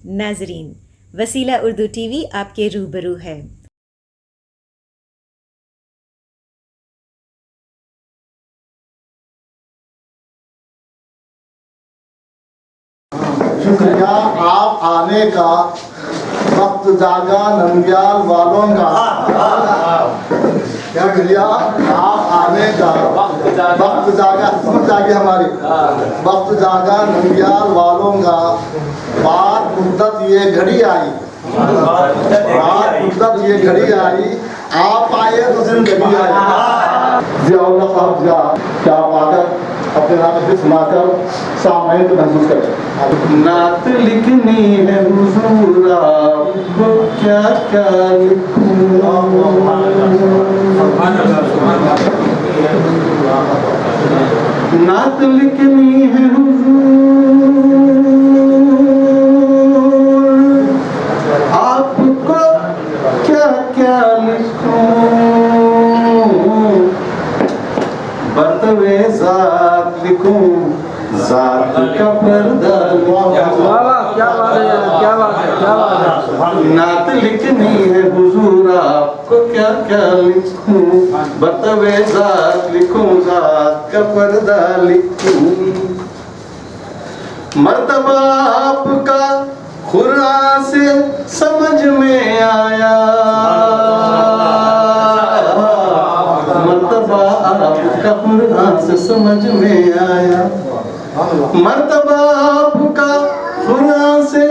ناظرین، وسیلہ Urdu T V آپ کے روبرو ہے۔ شکریہ آپ آنے کا، وقت جاگا ننگیال والوں کا، شکریہ آپ آنے کا، وقت جاگا سمجھ جاگی ہماری، وقت جاگا ننگیال والوں کا، بات مدت یہ گھڑی آئی، بات مدت یہ گھڑی آئی، آپ آئے تو زندگی آئی۔ ضیاء اللہ صاحب ضیاء کیا آپ آ کر اپنے نام سے سنا کر سامعین کو محسوس کریں۔ نعت لکھنی ہے حضور آپ کو کیا کیا لکھوں، نعت لکھنی ہے حضور آپ کو کیا کیا لکھوں، برتوے ذات لکھوں، ذات کا پردہ نعت لکھنی ہے حضور آپ کو کیا کیا لکھوں، برتوے ذات لکھوں، ذات کا پردہ لکھوں، مرتبہ آپ کا قرآن سے سمجھ میں آیا، مرتبہ آپ کا قرآن سے سمجھ میں آیا، مرتبہ آپ کا قرآن سے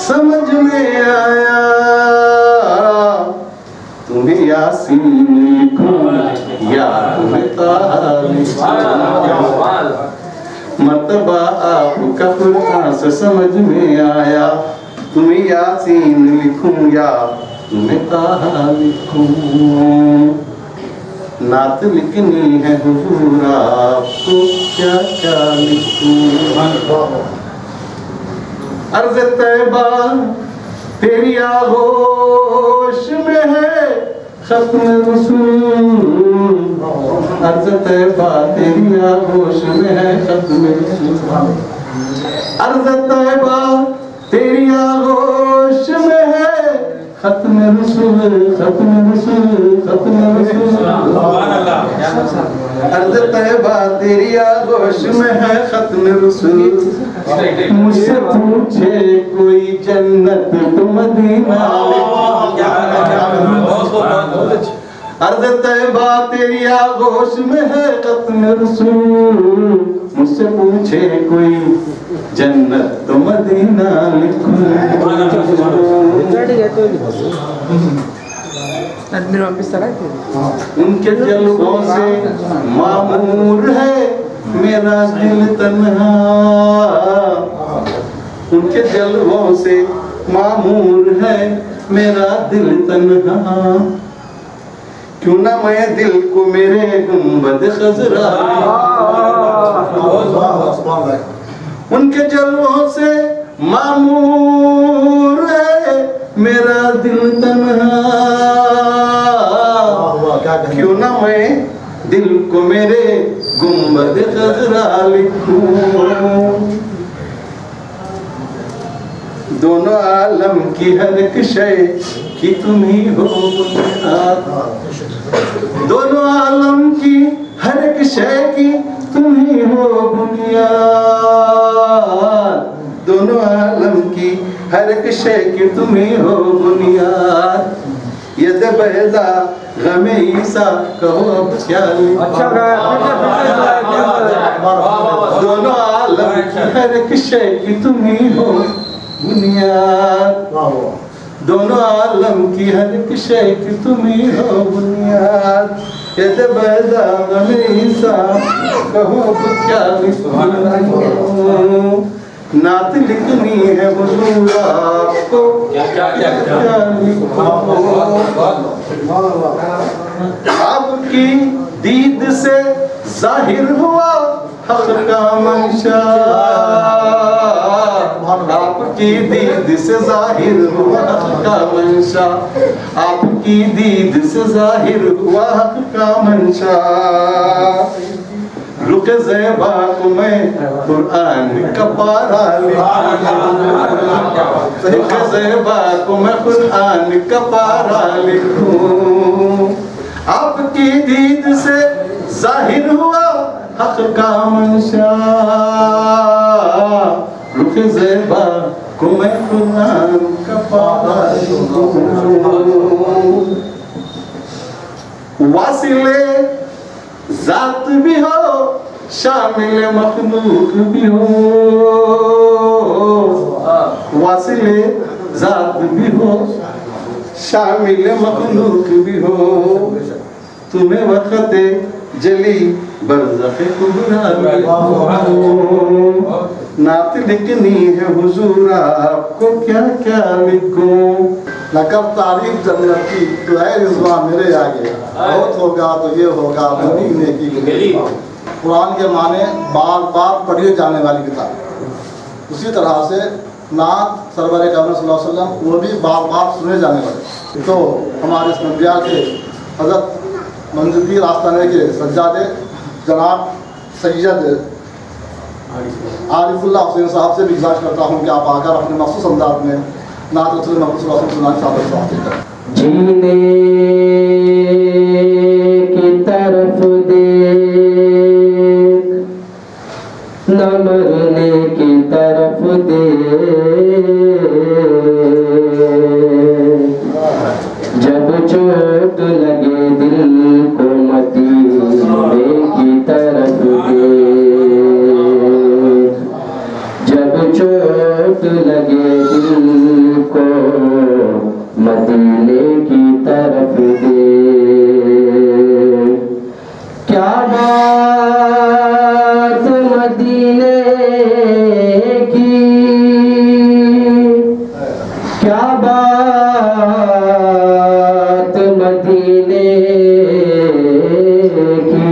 سمجھ میں آیا، تمہیں یاسین لکھوں یا تمہیں طٰہٰ لکھوں، مرتبہ آپ کا قرآن سے سمجھ میں آیا، تمہیں یاسین لکھوں یا تمہیں طٰہٰ لکھوں، نعت لکھنی ہے حضور آپ کو کیا کیا لکھوں، عرض طیبہ تیری آغوش میں ہے ختم رسول، عرض طیبہ تیری آغوش میں ہے ختم رسول، عرض طیبہ تیری آغوش میں ہے ختم رسول، ختم رسول، ختم رسول، عرض طیبہ تیری آغوش میں ہے ختم رسول، مجھ سے پوچھے کوئی جنت تو مدینہ، عرض طیبہ تیری آغوش میں ہے ختم رسول، مجھ سے پوچھے کوئی جنت تو مدینہ لکھوں، ان کے جلووں سے معمور ہے میرا دل تنہا، ان کے جلووں سے معمور ہے میرا دل تنہا، کیوں نہ میں دل کو میرے گنبد خضرا، ان کے جلووں سے معمور ہے میرا دل تنہا، کیوں نہ میں دل کو میرے گنبد خضرا لکھوں، دونوں عالم کی ہر ایک شے کی تم ہی ہو بنیاد، دونوں عالم کی ہر ایک شے کی تم ہی ہو بنیاد، دونوں عالم کی ہر ایک شے کی تم ہی ہو بنیاد، ید بیضا غم عیسیٰ کہو اب کیا لکھوں، دونوں عالم کی ہر ایک شے کی تم ہی ہو بنیاد، دونوں عالم کی ہر ایک شے کی تم ہی ہو بنیاد، ید بیضا غم عیسیٰ کہو اب کیا لکھوں، نعت لکھنی ہے حضور آپ کو کیا لکھوں، آپ کی دید سے ظاہر ہوا حق کا منشا، آپ کی دید سے ظاہر ہوا حق کا منشا، آپ کی دید سے ظاہر ہوا حق کا منشا، رخ زیبا کو میں قرآن کا پارا لکھوں، رخ زیبا کو میں قرآن کا پارا لکھوں، آپ کی دید سے ظاہر ہوا حق کا منشا، رخ زیبا کو میں قرآن کا پارا لکھوں، واصل ذات بھی ہو شامل مخلوق بھی ہو، واصل ذات بھی ہو شامل مخلوق بھی ہو، تمہیں وقت جلی برزخ کبریٰ نعت لکھنی ہے حضور آپ کو کیا کیا لکھوں، نہ کر تعریف جنت کی تو ہے رضوان میرے آگے، بہت ہوگا تو یہ ہوگا بڑی نیکی ملی۔ قرآن کے معنی بار بار پڑھی جانے والی کتاب، اسی طرح سے نعت سرور کامل صلی اللہ علیہ وسلم وہ بھی بار بار سنے جانے والے۔ تو ہمارے اس نبیہ کے حضرت منزلگیر آستانے کے سجادے جناب سید عارف اللہ حسین صاحب سے بھی گزارش کرتا ہوں کہ آپ آ کر اپنے مخصوص انداز میں نعت رسول محمد صلی اللہ علیہ وسلم سنانے چاہتے ہیں۔ جینے کی طرف دیکھ نہ مرنے کی طرف دیکھ، جب چوٹ لگے دل کو مدینے کی طرف دیکھ، جب چوٹ لگے دل کو مدینے کی طرف دیکھ، کیا بات مدینے کی، کیا بات مدینے کی،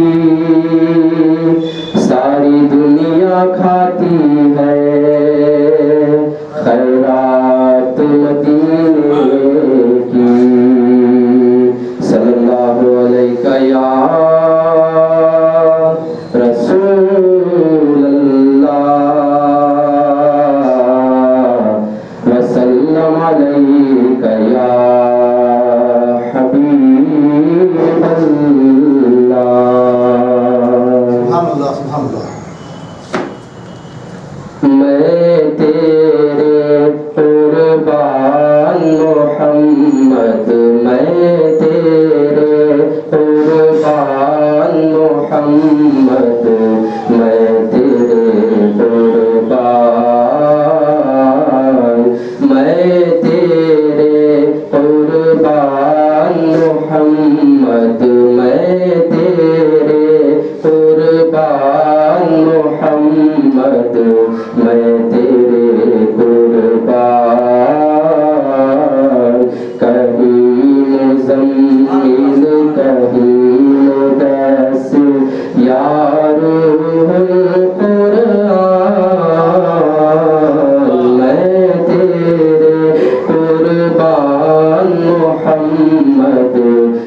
ساری دنیا کھاتی ہے خیرات مدینے کی، صلی اللہ علیہ یا رسول اللہ وسلم علیہ یا حبیب اللہ۔ سبحان اللہ سبحان اللہ۔ میں تیرے قربان محمد، میں تیرے قربان محمد، میں تیرے قربان، میں تیرے قربان محمد، میں تیرے قربان محمد، میں تیرے قربان، کہیں مزمل کہیں مدثر یا روح القرآن، میں تیرے قربان محمد،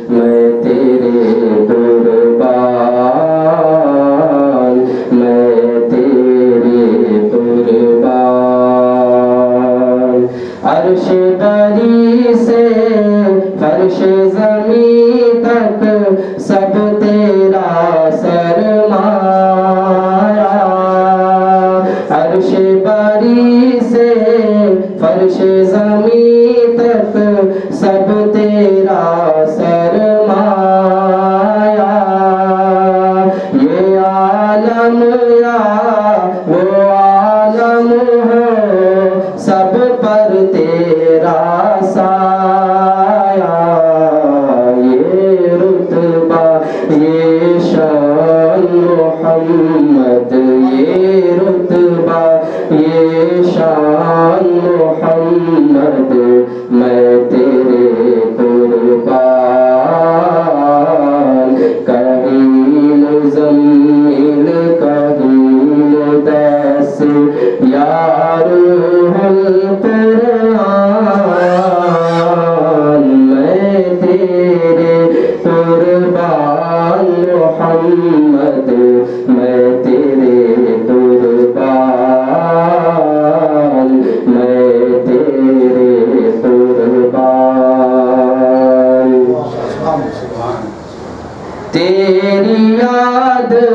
میں تیرے قربان، میں تیرے قربان، عرش بری سے فرش زمین تک سب تیرا سرمایہ، عرش بری سے فرش زمین تک سب تیرا سرمایہ، یہ عالم یا وہ عالم ہو سب پر تیرا سایہ، یہ رتبہ یہ شان محمد، یہ رتبہ یہ شان محمد، میں تیرے قربان، کہیں مزمل کہیں مدثر یا روح القرآن، میں تیرے قربان محمد، میں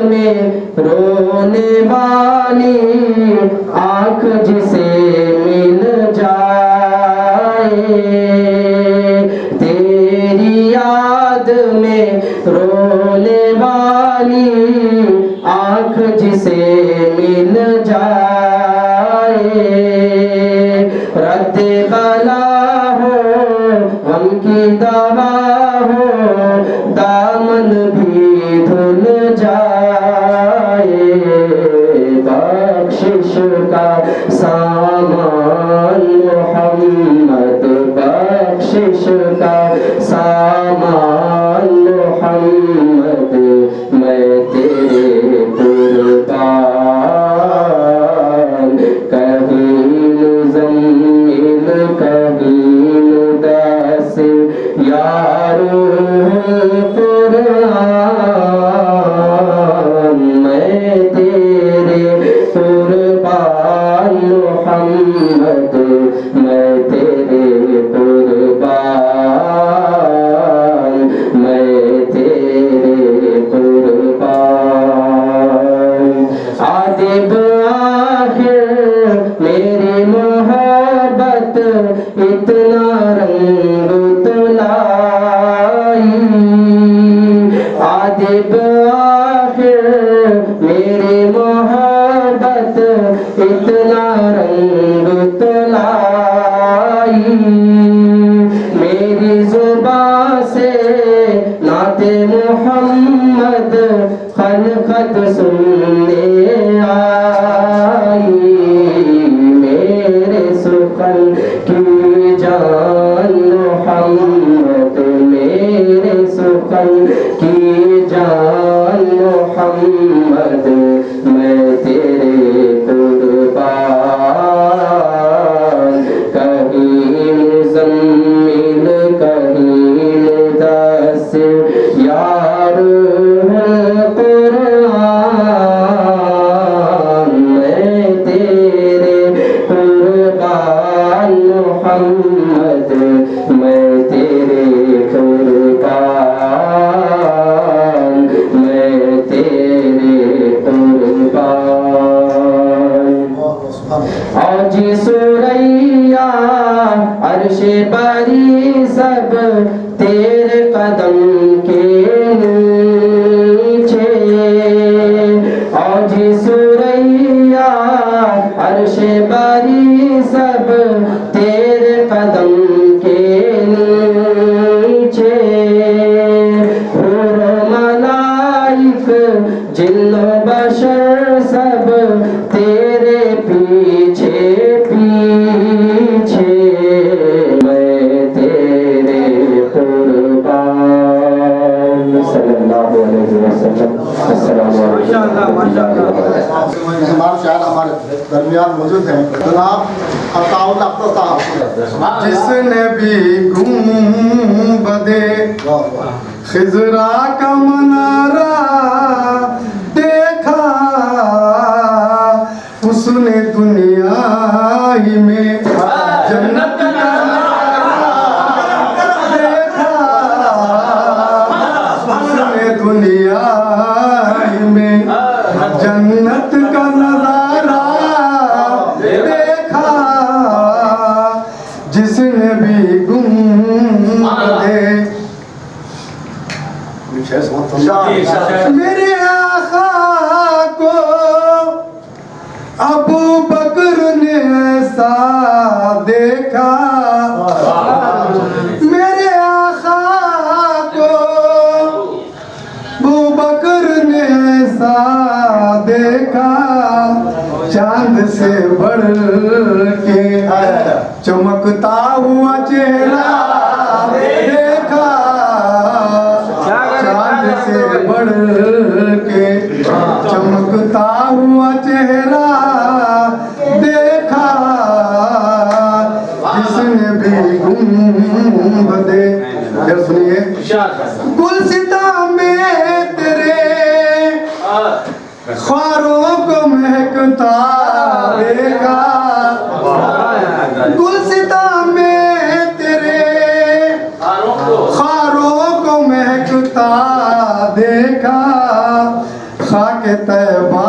میں رونے والی آنکھ جسے مل جائے تیری یاد میں رونے والی آنکھ جسے مل جائے رد بلا ہو غم کی دوا ہو دامن بھی دھل جائے بخشش کا سامان محمد بخشش کا سامان محمد میں تیرے قربان کہیں مزمل کہیں مدثر یا روح قرآن میں تیرے قربان محمد میں تیرے قربان میں تیرے قربان عادب آخر میری محبت اتنا رنگ تلائی عادب آخر میری محبت اتنا رنگ تلائی میری زبان سے نعت محمد خلقت سننے آئی میرے سخن کی جان محمد میرے سخن کی جان محمد میں تیرے قربان کہیں مزمل کہیں مدثر یا روح قرآن میں تیرے قربان محمد میں تیرے قربان میں تیرے قربان آج سوریا عرش بری سب تیرے قدم کے نیچے آج سوریا عرش بری سب تیرے قدم کے نیچے حور و ملائک جن و بشر سب تیرے پیچھے پیچھے میں تیرے قربان صلی اللہ علیہ وسلم السلام علیکم مہمان شاید ہمارے درمیان موجود ہیں جناب عطاءاللہ اختر صاحب جس نے بھی گنبد خضرا کا منارہ دیکھا اس نے دنیا ہی میں جنت کا نظارہ دیکھا اس نے دنیا ہی میں جنت کا نظارہ دیکھا جس نے بھی میرے آقا کو ابو بکر نے ایسا دیکھا میرے آقا کو ابو بکر نے ایسا دیکھا چاند سے بڑھ کے چمکتا ہوا چہرہ دیکھا چاند سے بڑھ کے چمکتا ہوا چہرہ دیکھا جس نے بھی گنبدے پھر سنیے گلستہ میں تیرے خاروں کو مہکتا دیکھا گلستہ میں تیرے خاروں کو مہکتا دیکھا خاک طیبہ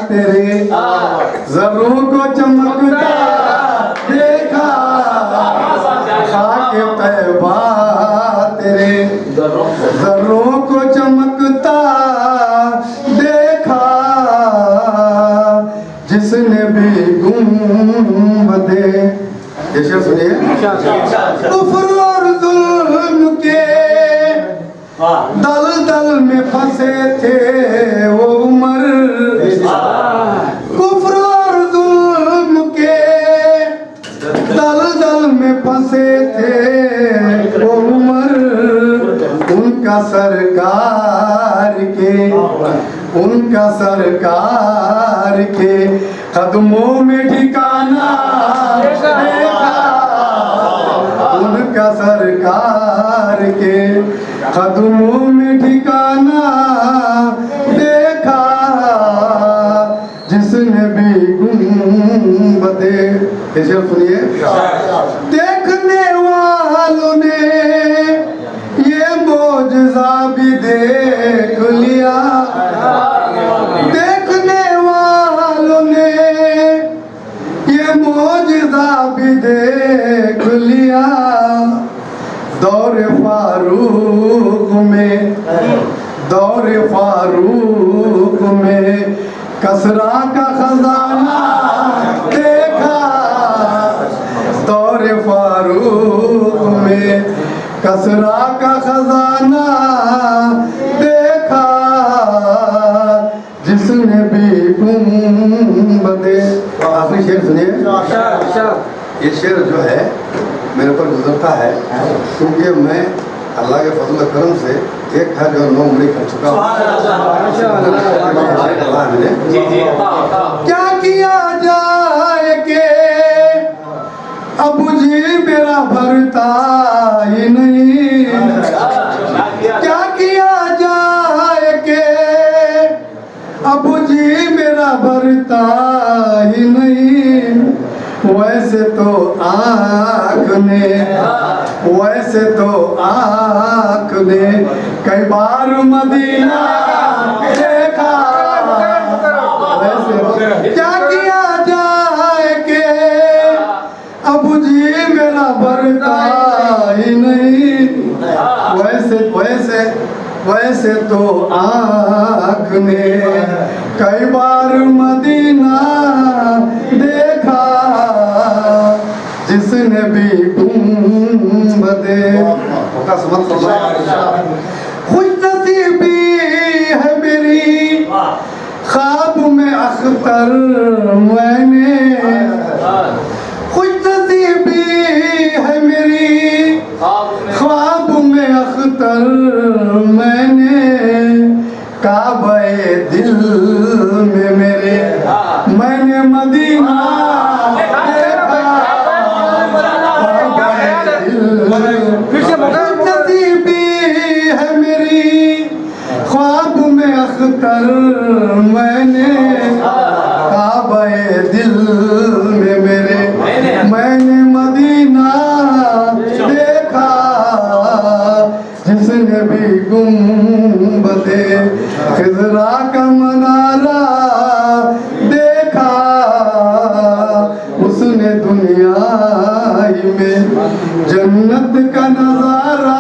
تیرے ذروں کو چمکتا دیکھا خاک طیبہ تیرے ذروں کو چمکتا دیکھا جس نے بھی گنبدے یہ شعر سنیے کفر اور ظلم کے دل میں پھنسے تھے وہ عمر کفر اور ظلم کے دل میں پھنسے تھے وہ عمر ان کا سرکار کے قدموں میں ٹھکانہ دیکھا ان کا سرکار کے قدموں میں ٹھکانہ دیکھا جس نے بھی گنبدے یہ شعر سنیے دیکھنے والوں نے یہ معجزہ بھی دیکھ لیا دیکھنے والوں نے یہ معجزہ بھی دیکھ لیا دور فاروق میں کسرا کا خزانہ دیکھا دور فاروق میں کسرا کا خزانہ دیکھا جس نے بھی گنبدے آخری شعر سنیے یہ شعر جو ہے میرے پر گزرتا ہے کیونکہ میں اللہ کے فضل و کرم سے ایک ہے جو 9 عمری کر چکا ہوں کیا کیا جائے کہ اب جی میرا بھرتا ہی نہیں کیا کیا جائے کہ اب جی میرا بھرتا ہی نہیں ویسے تو آنکھ نے کئی بار مدینہ دیکھا ویسے کیا کیا جائے کہ اب جی میرا بھرتا ہی نہیں ویسے تو آنکھ نے کئی بار مدینہ دیکھا جس نے بھی گنبدے خوش نصیبی ہے میری خواب میں اختر میں نے خوش نصیبی ہے میری خواب میں اختر میں نے کعبہ دل میں میرے میں نے مدینہ نصیبی ہے میری خواب میں اختر میں نے کعبہ دل میں میرے میں نے مدینہ دیکھا جس نے بھی گنبدے خضرا کا منارہ دیکھا اس نے دنیا میں جنت کا نظارہ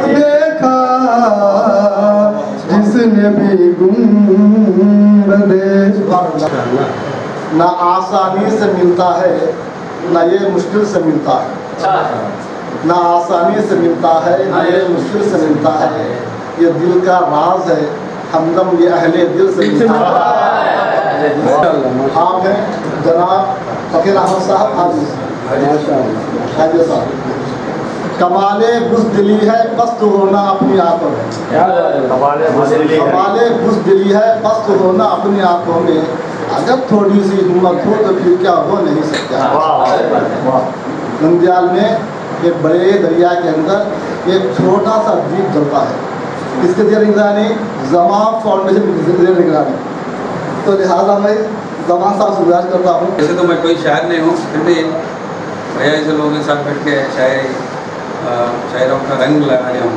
دیکھا جس نے بھی گنبدے نہ آسانی سے ملتا ہے نہ یہ مشکل سے ملتا ہے نہ آسانی سے ملتا ہے نہ یہ مشکل سے ملتا ہے یہ دل کا راز ہے ہمدم یہ اہل دل سے ملتا ہے آپ ہیں جناب فقیر احمد صاحب حاجی صاحب کمال بزدلی ہے پست ہونا اپنی آنکھوں میں کمال بزدلی ہے پست ہونا اپنی آنکھوں میں اگر تھوڑی سی ہمت ہو تو پھر کیا ہو نہیں سکتا نندیال میں ایک بڑے دریا کے اندر ایک چھوٹا سا دیپ جلتا ہے اس کے ذریعے نگرانی زمان فاؤنڈیشن کے ذریعے نگرانی تو لہٰذا میں زمان صاحب سے گزارش کرتا ہوں ویسے تو میں کوئی شاعر نہیں ہوں پھر بھی بھیا ایسے لوگوں کے ساتھ بیٹھ کے شاعروں کا رنگ لگانے ہوں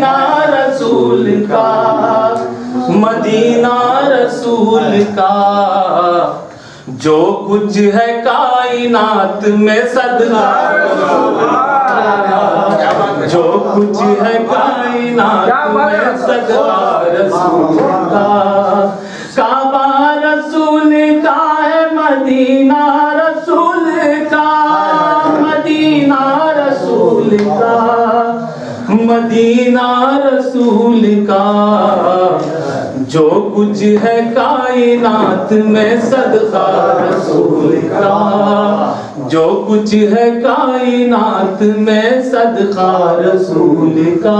مدینہ رسول کا مدینہ رسول کا جو کچھ ہے کائنات میں صدقہ رسول کا جو کچھ ہے کائنات میں صدقہ رسول کا کعبہ رسول کا ہے مدینہ رسول کا مدینہ رسول کا مدینہ رسول کا جو کچھ ہے کائنات میں صدقہ رسول کا جو کچھ ہے کائنات میں صدقہ رسول کا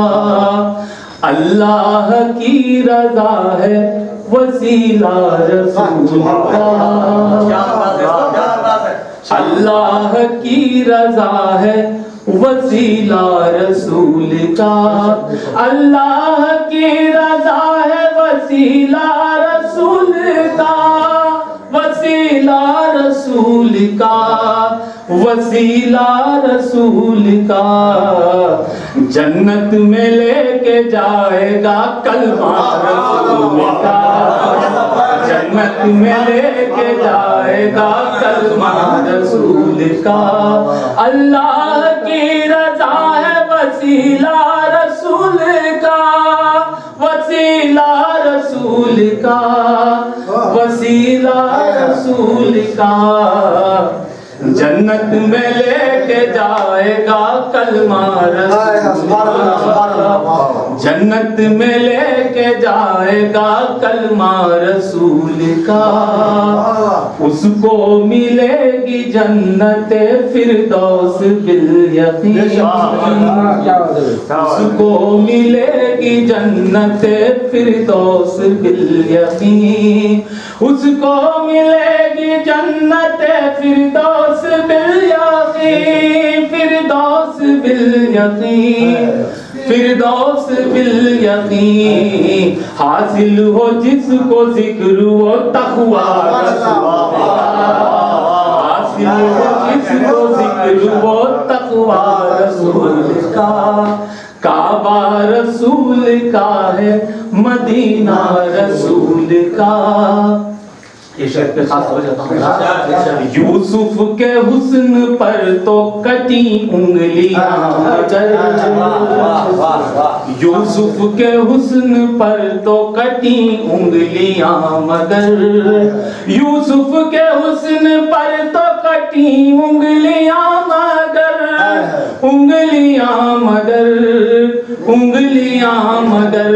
اللہ کی رضا ہے وسیلہ رسول کا اللہ کی رضا ہے وسیلہ رسول کا اللہ کی رضا ہے وسیلہ رسول کا وسیلہ رسول کا وسیلہ رسول کا جنت میں لے کے جائے گا کلمہ رسول کا جنت میں لے کے جائے گا کلمہ رسول کا اللہ کی رضا ہے وسیلہ رسول کا وسیلہ رسول کا وسیلہ رسول کا جنت میں لے کے جائے گا کلمہ رسول کا جنت میں لے کے جائے گا کلمہ رسول کا اس کو ملے گی جنت فردوس بالیقین اس کو ملے گی جنت فردوس بالیقین اس کو ملے گی جنت فردوس بالیقین فردوس بالیقین فردوس بالیقین حاصل ہو جس کو ذکر و تقوی رسول کا حاصل ہو جس کو ذکر و تقوی رسول کا کعبہ رسول کا ہے مدینہ رسول کا یہ شعر پہ خاص ہو جاتا ہوں یوسف کے حسن پر تو کٹی انگلیاں مگر یوسف کے حسن پر تو کٹی انگلیاں مگر یوسف کے حسن پر تو کٹی انگلیاں مگر انگلیاں مگر انگلیاں مگر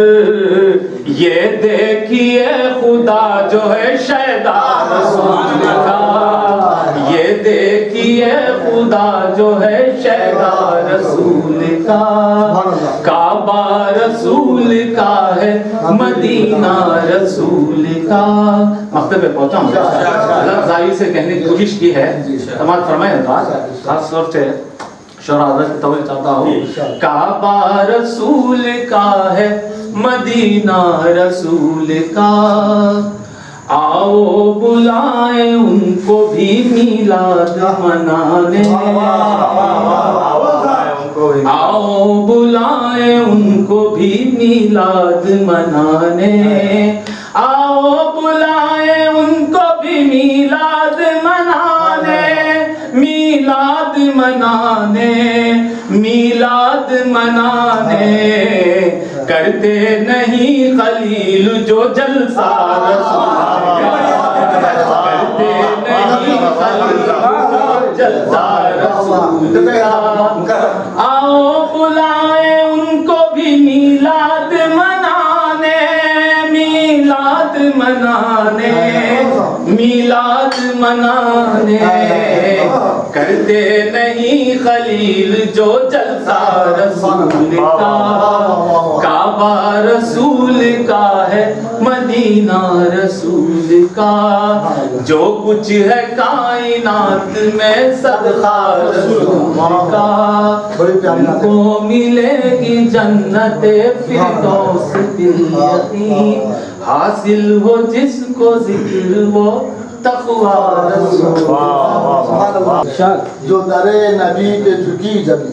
یہ دیکھیے خدا جو ہے شیدا رسول کا یہ دیکھیے خدا جو ہے شیدا رسول کا کعبہ رسول کا ہے مدینہ رسول کا مقصد پہ پہنچا ہوں اللہ زاوی سے کہنے کی کوشش کی ہے تمام فرمائے خاص طور سے شعراء حضرت کی توجہ چاہتا ہوں کعبہ رسول کا ہے مدینہ رسول کا آؤ بلائیں ان کو بھی میلاد منانے آؤ بلائیں ان کو بھی میلاد منانے آؤ بلائیں ان کو بھی میلاد منانے میلاد منانے میلاد منانے کرتے نہیں خلیل جو جلسہ رسول کا کرتے نہیں خلیل جو جلسہ رسول کا آؤ بلائیں ان کو بھی میلاد منانے میلاد منانے میلاد منانے کرتے نہیں خلیل جو جلسہ رسول کا کعبہ رسول کا ہے مدینہ رسول کا جو کچھ ہے کائنات میں صدقہ رسول کا ان کو ملے گی جنت فردوس بالیقین حاصل ہو جس کو ذکر وہ تقوی رسول جو در نبی پہ جھکی جبھی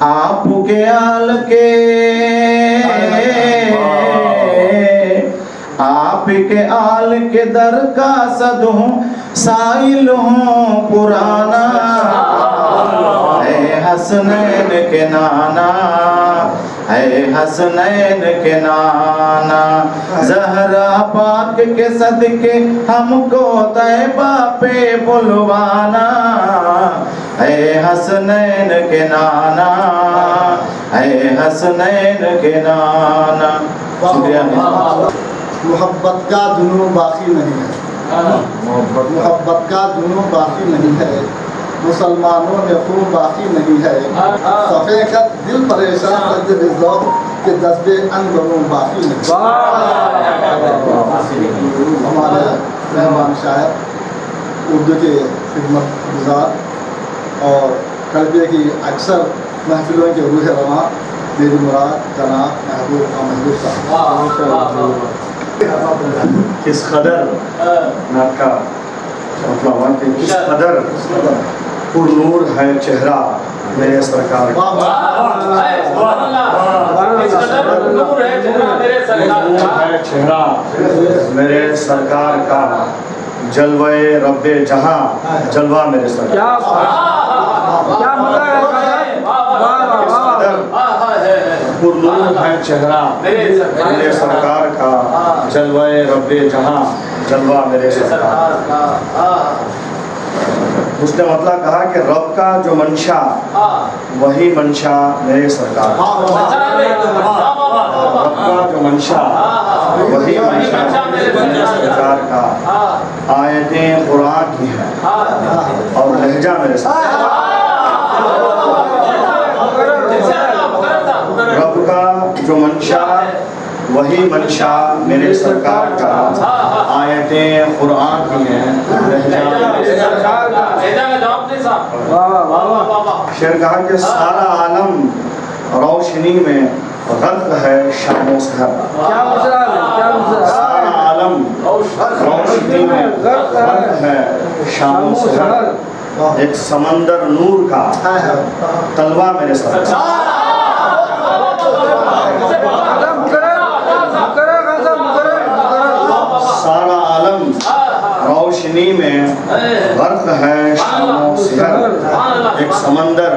آپ کے آل کے آپ کے آل کے در کا صد ہوں سائل ہوں پرانا اے حسنین کے نانا اے حسنین کے نانا زہرا پاک کے صدقے ہم کو طیبہ پہ بلوانا اے حسنین کے نانا اے حسنین کے نانا. شکریہ. محبت کا جنون باقی نہیں ہے، محبت کا جنون باقی نہیں ہے، مسلمانوں میں خون باقی نہیں ہے، صفے کا دل پریشان رجب ذوق کے جذبے اندروں باقی نہیں. ہمارے مہمان شاعر، اردو کے خدمت گزار اور کلبے کی اکثر محفلوں کے روح رواں میری مراد جناب محبوب صاحب. کس قدر نات کا کس قدر پر نور ہے چہرہ میرے سرکار کا. نور ہے چہرہ میرے سرکار کا، جلوہ رب جہاں جلوہ میرے سرکار پر نور ہے چہرہ میرے سرکار کا، جلوہ رب جہاں جلوہ میرے سرکار کا. اس نے مطلب کہا کہ رب کا جو منشا وہی منشا میرے سرکار کا. رب کا جو منشا وہی منشا میرے سرکار کا. آیتیں قرآن کی ہیں اور لہجہ میرے سرکار کا. رب کا جو منشا وہی منشا میرے سرکار کا. آیتیں قرآن کی ہیں شعر کہا کہ سارا عالم روشنی میں غرق ہے شام و سحر. سارا عالم روشنی میں غرق ہے شام و سحر. ایک سمندر نور کا تلوہ میرے سرکار. سارا عالم روشنی میں غرق ہے شام و سحر. ایک سمندر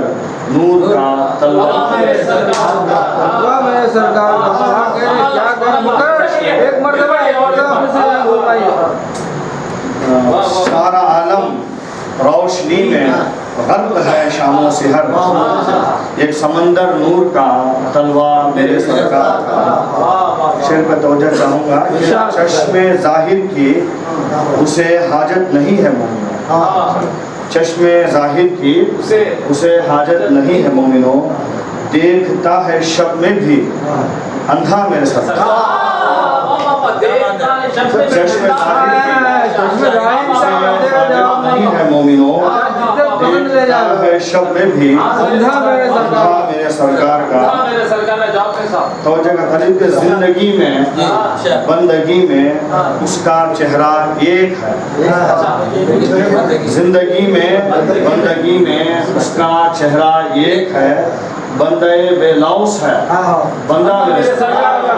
نور کا تلوہ میرے سرکار. سارا عالم روشنی میں غرق ہے شام و سحر. ایک سمندر نور کا تلوہ میرے سرکار کا. شعر پر توجہ چاہوں گا کہ چشم ظاہر کی اسے حاجت نہیں ہے مومنوں. چشم ظاہر کی اسے حاجت نہیں ہے مومنوں. دیکھتا ہے شب میں بھی اندھا میرے سرکار. چشم ظاہر کی نہیں ہے مومنوں. دیکھتا ہے شب میں بھی اندھا میرے سرکار کا. توجہ کا قریب کہ زندگی میں بندگی میں اس کا چہرہ ایک ہے. زندگی میں بندگی میں اس کا چہرہ ایک ہے. بندے بے لوث ہے بندہ میرے سرکار کا.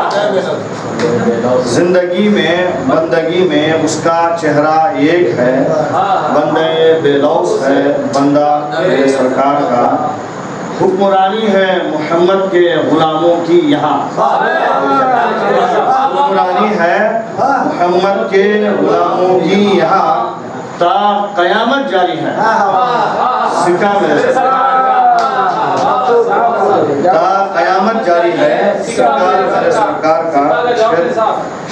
زندگی میں بندگی میں اس کا چہرہ ایک ہے. بندے بے لوث ہے بندہ میرے سرکار کا. حکمرانی ہے محمد کے غلاموں کی یہاں. حکمرانی ہے محمد کے غلاموں کی یہاں. تا قیامت جاری ہے سکہ میرے سرکار. تا قیامت جاری ہے سکہ میرے سرکار کا.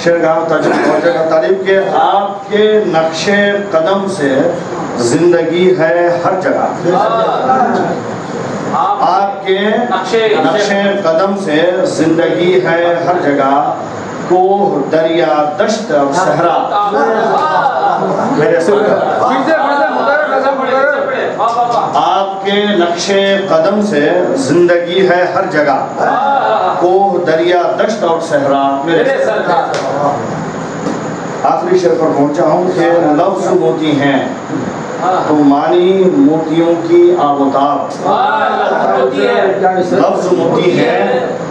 شرگاہ توجہ کا تعریف کہ آپ کے نقش قدم سے زندگی ہے ہر جگہ. آپ کے نقش قدم سے زندگی ہے ہر جگہ. کوہ دریا دشت اور صحرا میرے سرکار. آپ کے نقش قدم سے زندگی ہے ہر جگہ. کوہ دریا دشت اور صحرا میرے سرکار. آخری شعر پر پہنچا ہوں کہ لفظ موتی ہیں تو مانی موتیوں کی آبوتاب، لفظ موتی ہے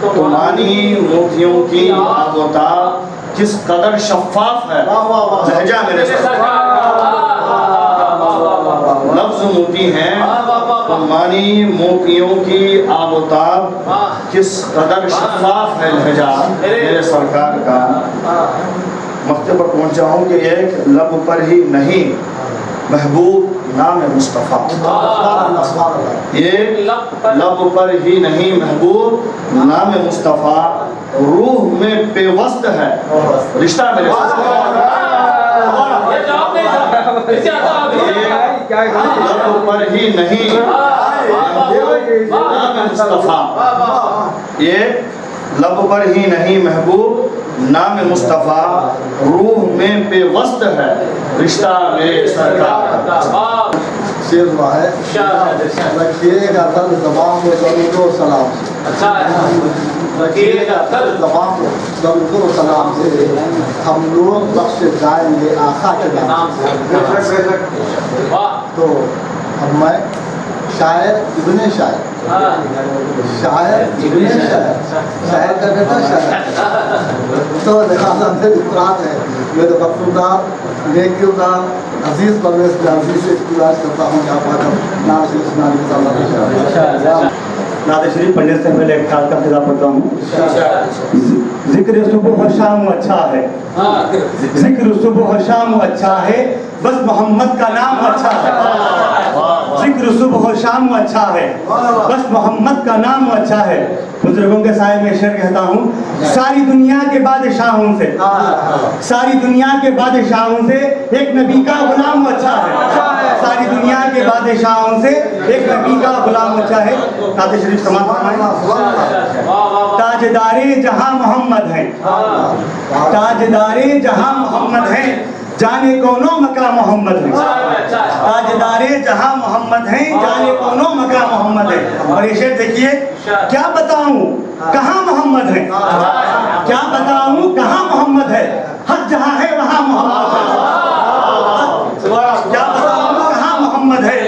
تو مانی موتیوں کی آبوتاب کس قدر شفاف ہے لہجہ میرے ساتھ، لفظ موتی ہے تو مانی موتیوں کی آبوتاب کس قدر شفاف ہے لہجہ میرے سرکار کا، مقصد پر پہنچا ہوں کہ ایک لب پر ہی نہیں محبوب نام مصطفیٰ، ایک لب پر ہی نہیں محبوب نام مصطفیٰ روح میں پیوست ہے رشتہ میرے ساتھ، لب پر ہی نہیں نام مصطفیٰ، ایک لب پر ہی نہیں محبوب نام مصطفیٰ روح میں پیوست ہے رشتہ میرے سرکار کا۔ شیر ہوا ہے رکھیے گا دل زبان کو درود و سلام سے، رکھیے گا دل زبان کو درود و سلام سے، ہم لوگ بخش جائیں گے آقا کے نام سے۔ تو اب میں شاعر ابن شاعر، شاعر ابن شاعر، شاعر کا بیٹا شاعر، تو لہٰذا میری مراد ہے میرے وفادار نیکیوزار عزیز پرویز کے عزیز سے گزارش کرتا ہوں کہ آپ آدم نام سے سنانی صلی نعت شریف پڑھنے سے پہلے ایک خیال کا فضا پڑھتا ہوں۔ ذکر صبح و شام اچھا ہے، ذکر صبح و شام اچھا ہے، بس محمد کا نام اچھا ہے، ذکر صبح و شام اچھا ہے، بس محمد کا نام اچھا ہے۔ بزرگوں کے سائے میں شعر کہتا ہوں، ساری دنیا کے بادشاہوں سے، ساری دنیا کے بادشاہوں سے ایک نبی کا غلام اچھا ہے، ساری دنیا کے بادشاہوں سے ایک نبی کا غلام اچھا ہے۔ نعت شریف سماعت فرمائیں۔ تاجدار جہاں محمد ہیں، تاجدار جہاں محمد ہیں، جانے کونوں مقام محمد ہیں، تاجدار جہاں محمد ہیں، جانے کونوں مقام محمد ہیں۔ اور یہ شعر دیکھیے، کیا بتاؤں کہاں محمد ہے، کیا بتاؤں کہاں محمد ہے، حق جہاں ہے وہاں محمد ہے، کیا بتاؤں کہاں محمد ہے،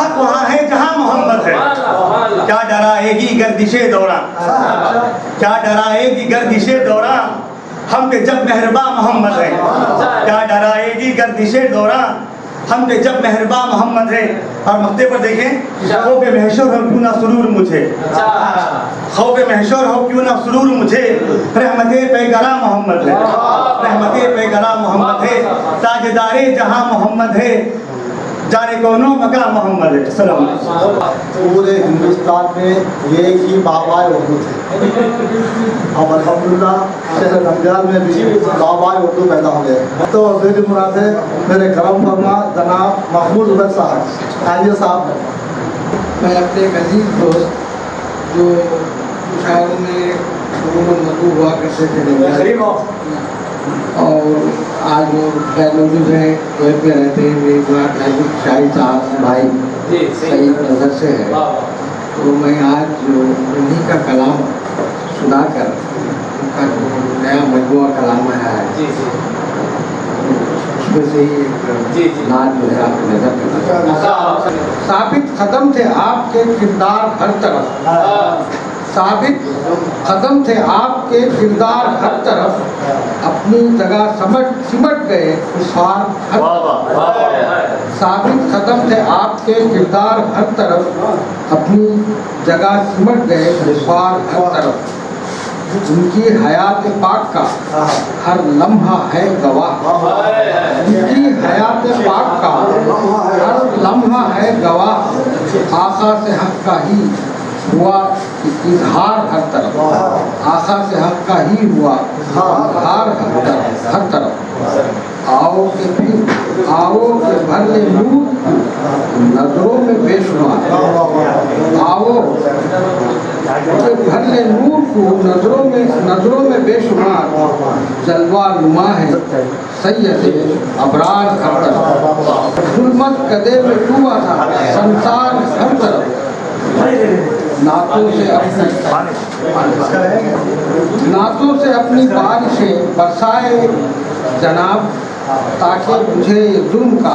حق وہاں ہے جہاں محمد ہے۔ کیا ڈرائے گی گردش دوران، کیا ڈرائے گی گردش دوران، ہم پہ جب مہرباں محمد ہے، کیا ڈرائے گی گردش دوران، ہم پہ جب مہرباں محمد ہے۔ اور مقطع پر دیکھیں، خوف محشر ہو کیوں نہ سرور مجھے، خوف محشر ہو کیوں نہ سرور مجھے، رحمت پیغرا محمد ہے، رحمت پیغرا محمد ہے، تاجدار جہاں محمد ہے، جانے کونوں مقام محمد ہے۔ السلام علیکم۔ پورے ہندوستان میں ایک ہی بابائے اردو تھے، اب الحمدللہ شہر ننگیال میں بھی بابائے اردو پیدا ہو گئے۔ تو میری مراد ہے میرے کرم فرما جناب محمود عبید صاحب، آئیے صاحب۔ میں اپنے ایک عزیز دوست جو شاعروں میں عموماً مطلوب ہوا کرتے تھے اور آج وہ غیر موجود ہیں، کویت میں رہتے ہیں، میری مراد شاہی صاحب بھائی سعید نظر سے ہے، تو میں آج انہیں کا کلام سنا کر ان کا جو نیا مجموعہ کلام آیا ہے اس میں سے ہی ایک نعت جو ہے آپ کو نظر کرنا۔ ثابت قدم تھے آپ کے کردار ہر طرف، ثابت قدم تھے آپ کے کردار ہر طرف، اپنی جگہ سمٹ گئے کفار ہر طرف، ثابت قدم تھے آپ کے کردار ہر طرف، اپنی جگہ سمٹ گئے کفار ہر طرف، ان کی حیات پاک کا ہر لمحہ ہے گواہ، ان کی حیات پاک کا ہر لمحہ ہے گواہ، آقا سے حق کا ہی ہوا اظہار ہر طرف، آقا سے حق کا ہی ہوا اظہار ہر طرف، آؤ کہ پھر آؤ کہ بھر لے نور نظروں میں بے شمار، آؤ کہ بھر لے نور کو نظروں میں بے شمار، جلوہ نما ہے سید ابرار ہر طرف، ظلمت قدے میں ڈوبا تھا سنسار ہر طرف، نعتوں سے اپنی بارشیں برسائے جناب، تاکہ مجھے ظلم کا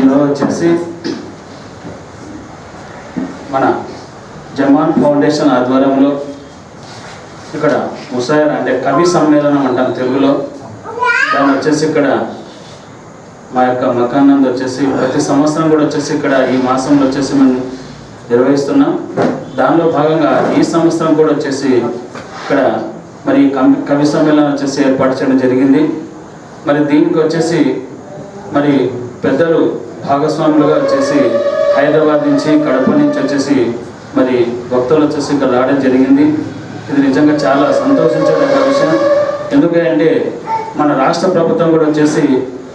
ఈరోజు వచ్చేసి మన జమాన్ ఫౌండేషన్ ఆధ్వర్యంలో ఇక్కడ ముసాయరా అంటే కవి సమ్మేళనం అంటాం తెలుగులో, దాన్ని వచ్చేసి ఇక్కడ మా యొక్క మకానంద వచ్చేసి ప్రతి సంవత్సరం కూడా వచ్చేసి ఇక్కడ ఈ మాసంలో వచ్చేసి మనం నిర్వహిస్తున్నాం. దానిలో భాగంగా ఈ సంవత్సరం కూడా వచ్చేసి ఇక్కడ మరి కవి సమ్మేళనం వచ్చేసి ఏర్పాటు చేయడం జరిగింది. మరి దీనికి వచ్చేసి మరి పెద్దలు భాగస్వాములుగా వచ్చేసి హైదరాబాద్ నుంచి, కడప నుంచి వచ్చేసి మరి భక్తులు వచ్చేసి ఇక్కడ రావడం జరిగింది. ఇది నిజంగా చాలా సంతోషించదగ్గ విషయం. ఎందుకంటే మన రాష్ట్ర ప్రభుత్వం కూడా వచ్చేసి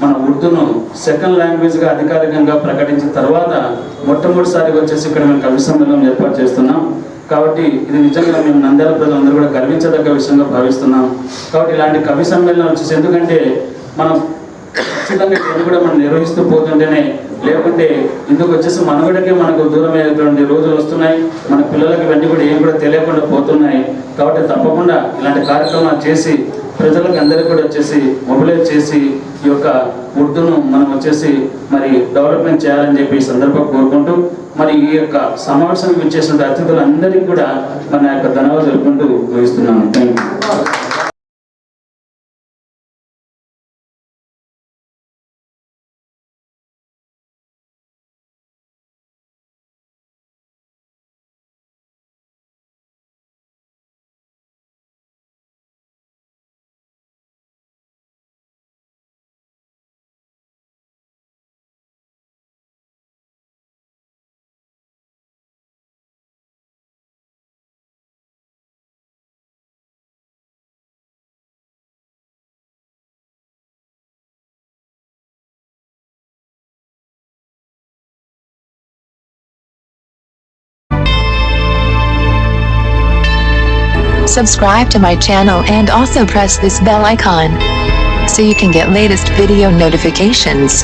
మన ఉర్దూను సెకండ్ లాంగ్వేజ్గా అధికారికంగా ప్రకటించిన తర్వాత మొట్టమొదటిసారిగా వచ్చేసి ఇక్కడ మేము కవి సమ్మేళనం ఏర్పాటు చేస్తున్నాం. కాబట్టి ఇది నిజంగా మేము నంద్యాల ప్రజలందరూ కూడా గర్వించదగ్గ విషయంగా భావిస్తున్నాం. కాబట్టి ఇలాంటి కవి సమ్మేళనం వచ్చేసి ఎందుకంటే మనం ఖచ్చితంగా ఇది కూడా మనం నిర్వహిస్తూ పోతుంటేనే, లేకుంటే ఇందుకు వచ్చేసి మనుగడకే మనకు దూరమయ్యేటువంటి రోజులు వస్తున్నాయి. మన పిల్లలకి ఇవన్నీ కూడా ఏం కూడా తెలియకుండా పోతున్నాయి. కాబట్టి తప్పకుండా ఇలాంటి కార్యక్రమాలు చేసి ప్రజలకు అందరికీ కూడా వచ్చేసి మొబిలైజ్ చేసి ఈ యొక్క ఉర్దూను మనం వచ్చేసి మరి డెవలప్మెంట్ చేయాలని చెప్పి ఈ సందర్భంగా కోరుకుంటూ, మరి ఈ యొక్క సమావేశం ఇచ్చేసిన అతిథులందరికీ కూడా మన యొక్క ధన్యవాదాలు తెలుపుకుంటూ ముగిస్తున్నాను. Thank you. subscribe to my channel and also press this bell icon so you can get latest video notifications.